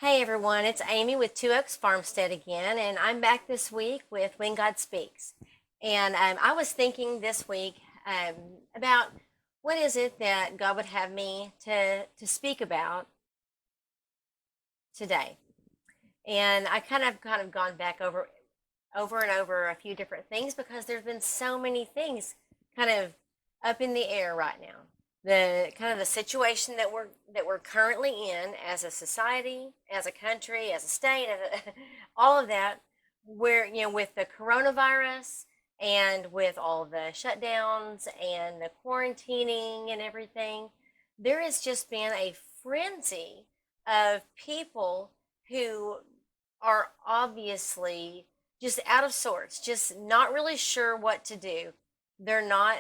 Hey everyone, it's Amy with Two Oaks Farmstead again, and I'm back this week with When God Speaks. And I was thinking this week um, about what is it that God would have me to speak about today. And I kind of gone back over and over a few different things because there's been so many things kind of up in the air right now. The kind of the situation that we're currently in as a society, as a country, as a state, all of that, where with the coronavirus and with all the shutdowns and the quarantining and everything, there has just been a frenzy of people who are obviously just out of sorts, just not really sure what to do. They're not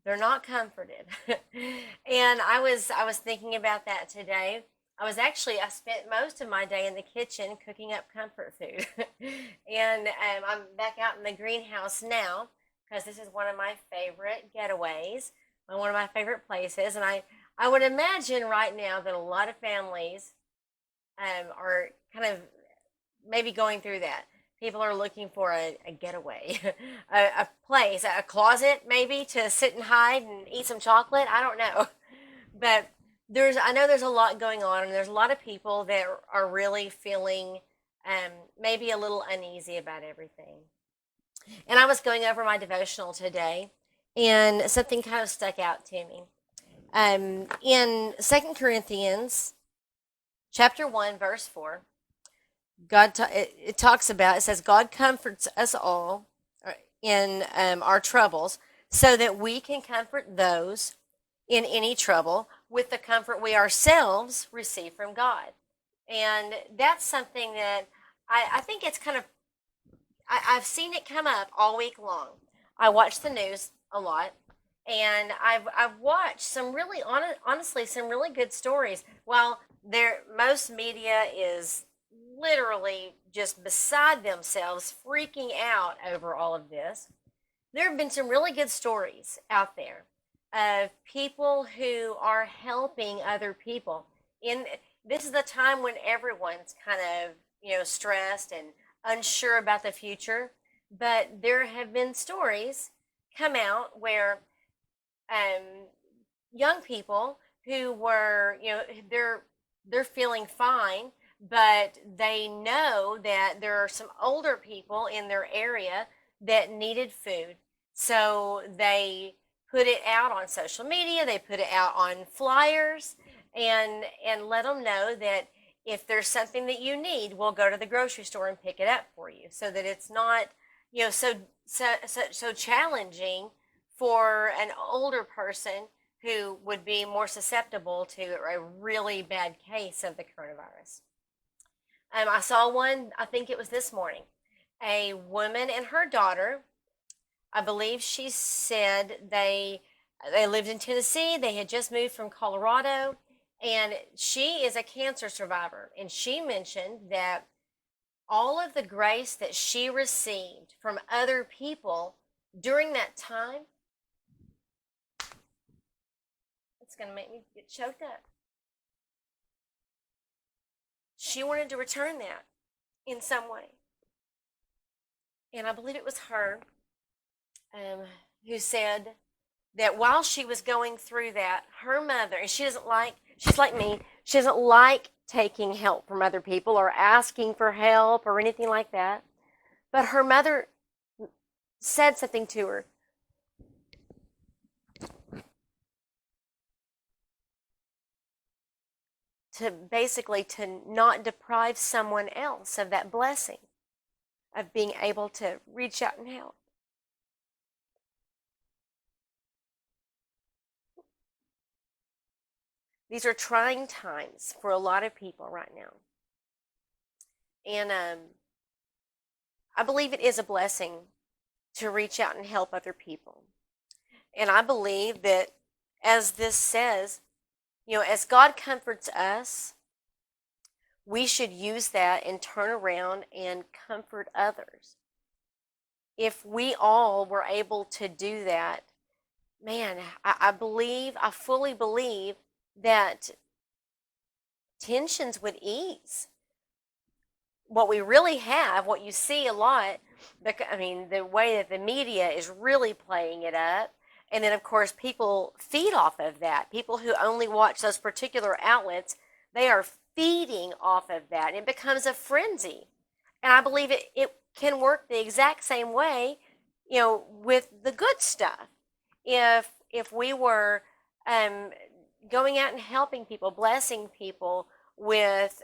they're not comforted. And I was thinking about that today. I spent most of my day in the kitchen cooking up comfort food. And I'm back out in the greenhouse now because this is one of my favorite getaways, one of my favorite places. And I would imagine right now that a lot of families are kind of maybe going through that. People are looking for a getaway, a place, a closet maybe to sit and hide and eat some chocolate. I don't know. But I know there's a lot going on, and there's a lot of people that are really feeling maybe a little uneasy about everything. And I was going over my devotional today, and something kind of stuck out to me. In Second Corinthians chapter 1, verse 4, it talks about, it says, God comforts us all in our troubles so that we can comfort those in any trouble with the comfort we ourselves receive from God. And that's something that I think it's kind of, I've seen it come up all week long. I watch the news a lot, and I've watched some really honestly some really good stories. While most media is literally just beside themselves, freaking out over all of this, there have been some really good stories out there of people who are helping other people. In This is the time when everyone's kind of stressed and unsure about the future, but there have been stories come out where um, young people who were, they're feeling fine, but they know that there are some older people in their area that needed food. So they put it out on social media, they put it out on flyers, and let them know that if there's something that you need, we'll go to the grocery store and pick it up for you, so that it's not so challenging for an older person who would be more susceptible to a really bad case of the coronavirus. I saw one, I think it was this morning. A woman and her daughter, I believe she said they lived in Tennessee. They had just moved from Colorado, and she is a cancer survivor. And she mentioned that all of the grace that she received from other people during that time, it's going to make me get choked up. She wanted to return that in some way. And I believe it was her who said that while she was going through that, her mother, and she's like me, she doesn't like taking help from other people or asking for help or anything like that. But her mother said something to her. To not deprive someone else of that blessing of being able to reach out and help. These are trying times for a lot of people right now. And I believe it is a blessing to reach out and help other people. And I believe that, as this says, as God comforts us, we should use that and turn around and comfort others. If we all were able to do that, man, I fully believe that tensions would ease. what we really have, what you see a lot, I mean, the way that the media is really playing it up. And then, of course, people feed off of that. People who only watch those particular outlets, they are feeding off of that. It becomes a frenzy. And I believe it can work the exact same way, with the good stuff. If we were um, going out and helping people, blessing people with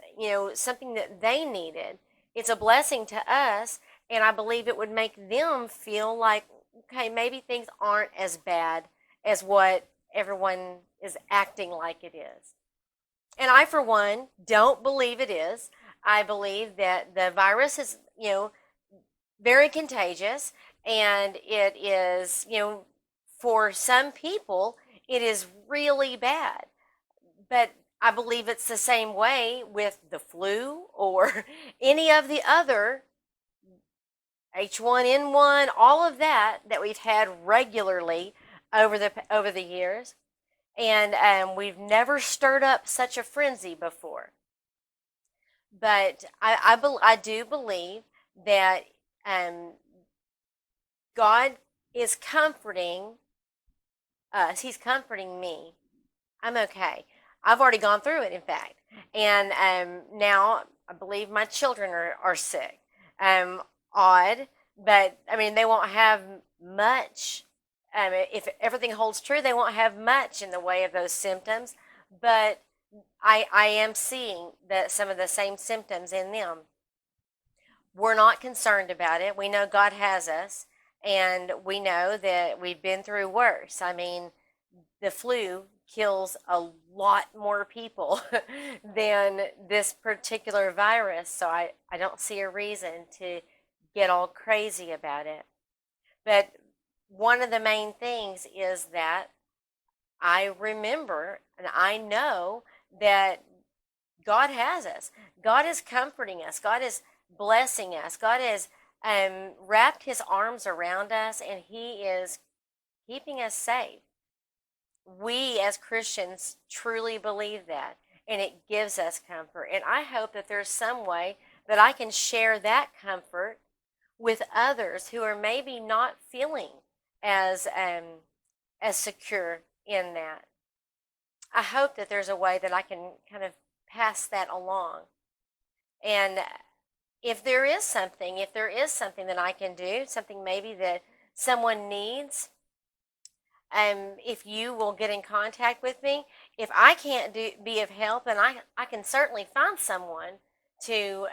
something that they needed, it's a blessing to us, and I believe it would make them feel like, okay, maybe things aren't as bad as what everyone is acting like it is. And I, for one, don't believe it is. I believe that the virus is, very contagious, and it is, for some people, it is really bad. But I believe it's the same way with the flu or any of the other H1N1, all of that we've had regularly over the years, and we've never stirred up such a frenzy before. But I do believe that um, God is comforting us. He's comforting me. I'm okay. I've already gone through it, in fact. And now I believe my children are sick. Odd, but I mean, they won't have much. If everything holds true, they won't have much in the way of those symptoms. But I am seeing that some of the same symptoms in them. We're not concerned about it. We know God has us, and we know that we've been through worse. I mean, the flu kills a lot more people than this particular virus, so I don't see a reason to get all crazy about it. But one of the main things is that I remember and I know that God has us. God is comforting us. God is blessing us. God has wrapped his arms around us, and he is keeping us safe. We as Christians truly believe that, and it gives us comfort. And I hope that there's some way that I can share that comfort with others who are maybe not feeling as as secure in that. I hope that there's a way that I can kind of pass that along. And if there is something that I can do, something maybe that someone needs, if you will get in contact with me, if I can't be of help, then I can certainly find someone to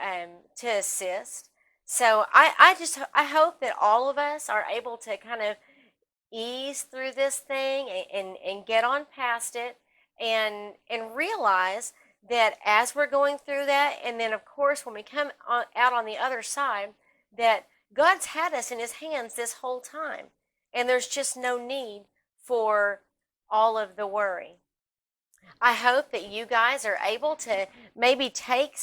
assist. So I hope that all of us are able to kind of ease through this thing, and get on past it, and realize that as we're going through that, and then of course when we come out on the other side, that God's had us in his hands this whole time, and there's just no need for all of the worry. I hope that you guys are able to maybe take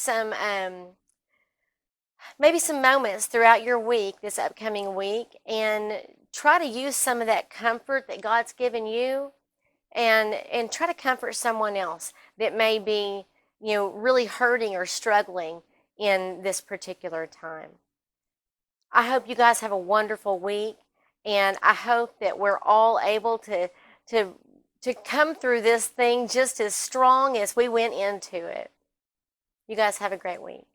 maybe some moments throughout your week, this upcoming week, and try to use some of that comfort that God's given you, and try to comfort someone else that may be, really hurting or struggling in this particular time. I hope you guys have a wonderful week, and I hope that we're all able to to come through this thing just as strong as we went into it. You guys have a great week.